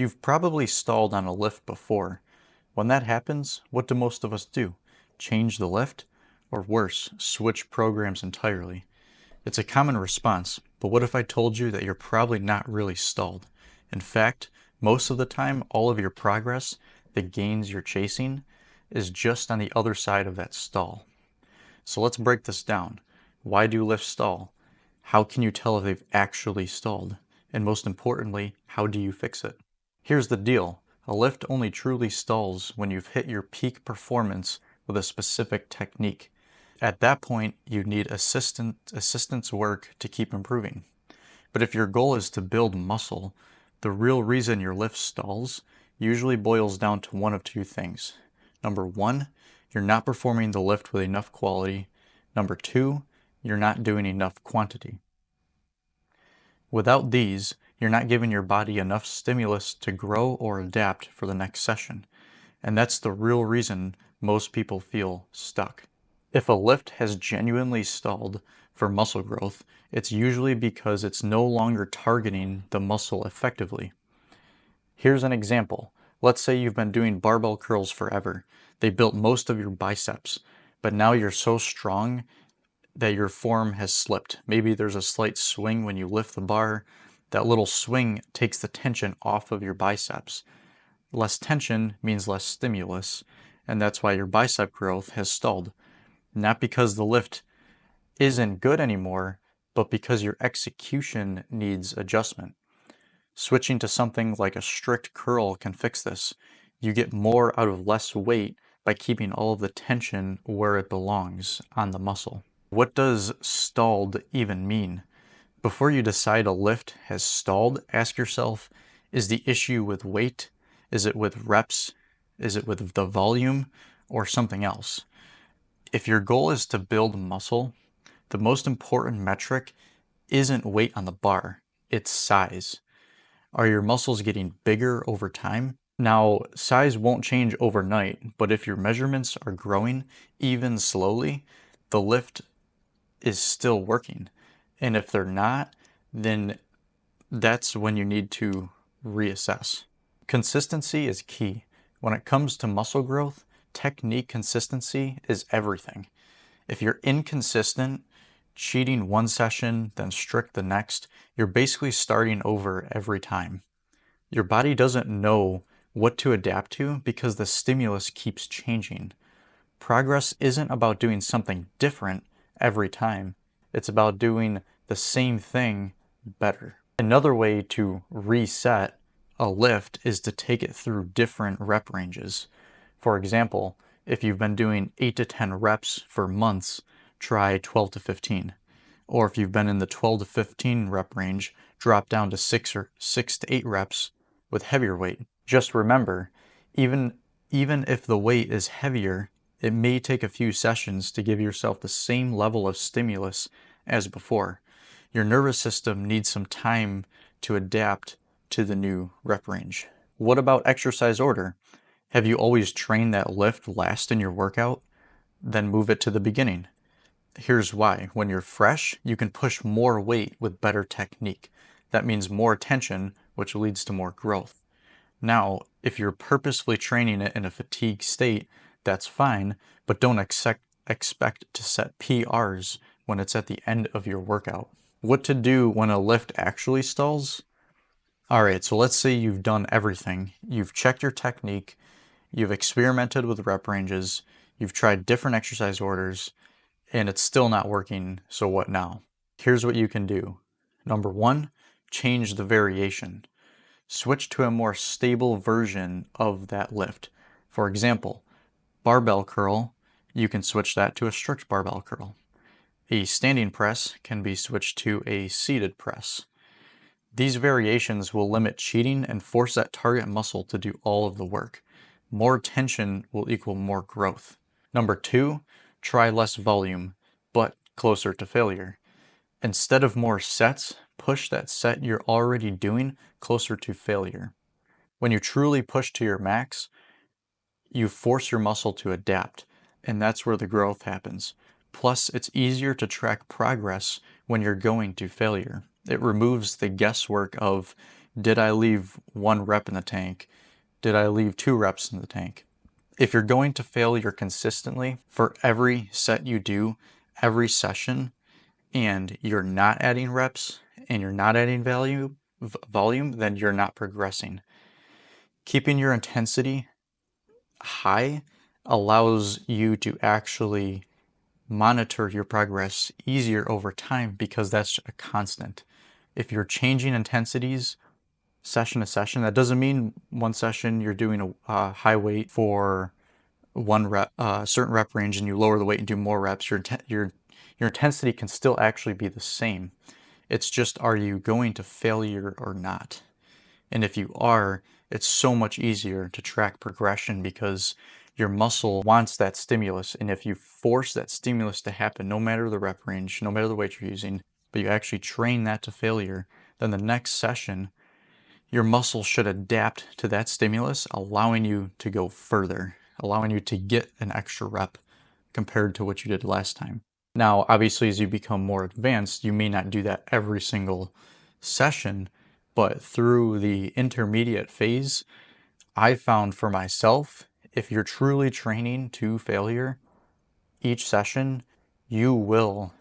You've probably stalled on a lift before. When that happens, what do most of us do? Change the lift? Or worse, switch programs entirely? It's a common response, but what if I told you that you're probably not really stalled? In fact, most of the time, all of your progress, the gains you're chasing, is just on the other side of that stall. So let's break this down. Why do lifts stall? How can you tell if they've actually stalled? And most importantly, how do you fix it? Here's the deal. A lift only truly stalls when you've hit your peak performance with a specific technique. At that point, you need assistance work to keep improving. But if your goal is to build muscle, the real reason your lift stalls usually boils down to one of two things. Number one, you're not performing the lift with enough quality. Number two, you're not doing enough quantity. Without these, you're not giving your body enough stimulus to grow or adapt for the next session. And that's the real reason most people feel stuck. If a lift has genuinely stalled for muscle growth, it's usually because it's no longer targeting the muscle effectively. Here's an example. Let's say you've been doing barbell curls forever. They built most of your biceps, but now you're so strong that your form has slipped. Maybe there's a slight swing when you lift the bar. That little swing takes the tension off of your biceps. Less tension means less stimulus, and that's why your bicep growth has stalled. Not because the lift isn't good anymore, but because your execution needs adjustment. Switching to something like a strict curl can fix this. You get more out of less weight by keeping all of the tension where it belongs on the muscle. What does stalled even mean? Before you decide a lift has stalled, ask yourself, is the issue with weight? Is it with reps? Is it with the volume? Or something else? If your goal is to build muscle, the most important metric isn't weight on the bar, it's size. Are your muscles getting bigger over time? Now, size won't change overnight, but if your measurements are growing, even slowly, the lift is still working. And if they're not, then that's when you need to reassess. Consistency is key. When it comes to muscle growth, technique consistency is everything. If you're inconsistent, cheating one session, then strict the next, you're basically starting over every time. Your body doesn't know what to adapt to because the stimulus keeps changing. Progress isn't about doing something different every time. It's about doing the same thing better. Another way to reset a lift is to take it through different rep ranges. For example, if you've been doing 8 to 10 reps for months, try 12 to 15. Or if you've been in the 12 to 15 rep range, drop down to 6 to 8 reps with heavier weight. Just remember, even if the weight is heavier, it may take a few sessions to give yourself the same level of stimulus as before. Your nervous system needs some time to adapt to the new rep range. What about exercise order? Have you always trained that lift last in your workout? Then move it to the beginning. Here's why. When you're fresh, you can push more weight with better technique. That means more tension, which leads to more growth. Now, if you're purposefully training it in a fatigue state, that's fine, but don't expect to set PRs when it's at the end of your workout. What to do when a lift actually stalls? Alright, so let's say you've done everything. You've checked your technique, you've experimented with rep ranges, you've tried different exercise orders, and it's still not working, so what now? Here's what you can do. Number one, change the variation. Switch to a more stable version of that lift. For example, barbell curl, you can switch that to a strict barbell curl. A standing press can be switched to a seated press. These variations will limit cheating and force that target muscle to do all of the work. More tension will equal more growth. Number two, try less volume, but closer to failure. Instead of more sets, push that set you're already doing closer to failure. When you truly push to your max, you force your muscle to adapt, and that's where the growth happens. Plus, it's easier to track progress when you're going to failure. It removes the guesswork of Did I leave 1 rep in the tank? Did I leave 2 reps in the tank? If you're going to failure consistently for every set you do, every session, and you're not adding reps and you're not adding volume, then you're not progressing. Keeping your intensity high allows you to actually monitor your progress easier over time because that's a constant. If you're changing intensities session to session, that doesn't mean one session you're doing a high weight for one rep, certain rep range, and you lower the weight and do more reps. Your intensity can still actually be the same. It's just, are you going to failure or not? And if you are, it's so much easier to track progression because your muscle wants that stimulus. And if you force that stimulus to happen, no matter the rep range, no matter the weight you're using, but you actually train that to failure, then the next session, your muscle should adapt to that stimulus, allowing you to go further, allowing you to get an extra rep compared to what you did last time. Now, obviously, as you become more advanced, you may not do that every single session, but through the intermediate phase, I found for myself, if you're truly training to failure each session, you will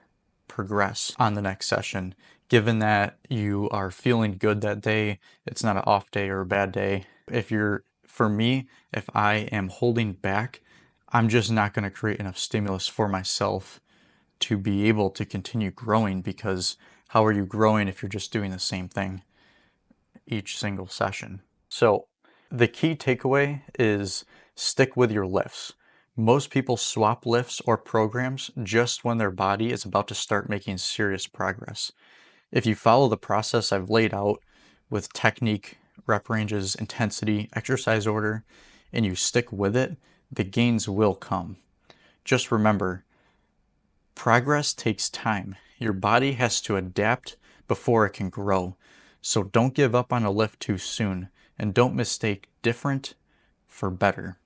progress on the next session. Given that you are feeling good that day, it's not an off day or a bad day. For me, if I am holding back, I'm just not going to create enough stimulus for myself to be able to continue growing, because how are you growing if you're just doing the same thing each single session? So the key takeaway is stick with your lifts. Most people swap lifts or programs just when their body is about to start making serious progress. If you follow the process I've laid out with technique, rep ranges, intensity, exercise order, and you stick with it, the gains will come. Just remember, progress takes time. Your body has to adapt before it can grow. So don't give up on a lift too soon, and don't mistake different for better.